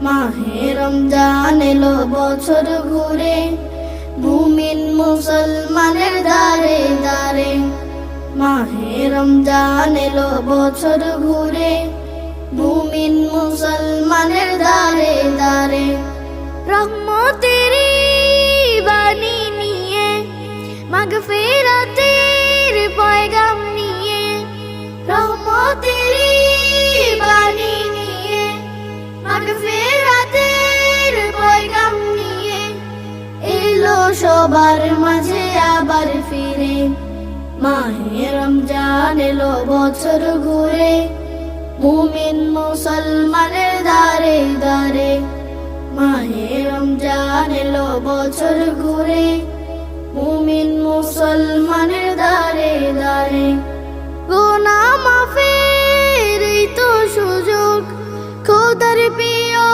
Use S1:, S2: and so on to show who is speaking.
S1: মাহে রমজান এলো বছর ঘুরে, মুমিন মুসলমানের দারে দারে। মাহে রমজান এলো বছর ঘুরে, মুমিন মুসলমানের দারে দারে।
S2: রহমতেরি বাণী নিয়ে, মাগফিরাতের পয়গাম নিয়ে,
S1: রহমতেরি বাণী নিয়ে, মাগফিরাতের পয়গাম নিয়ে, এলো সবার মাঝে আবার ফিরে। মাহে রমজান এলো বছর ঘুরে, মুমিন মুসলমানের দারে দারে। মাহে রমজান এলো বছর ঘুরে, মুমিন মুসলমান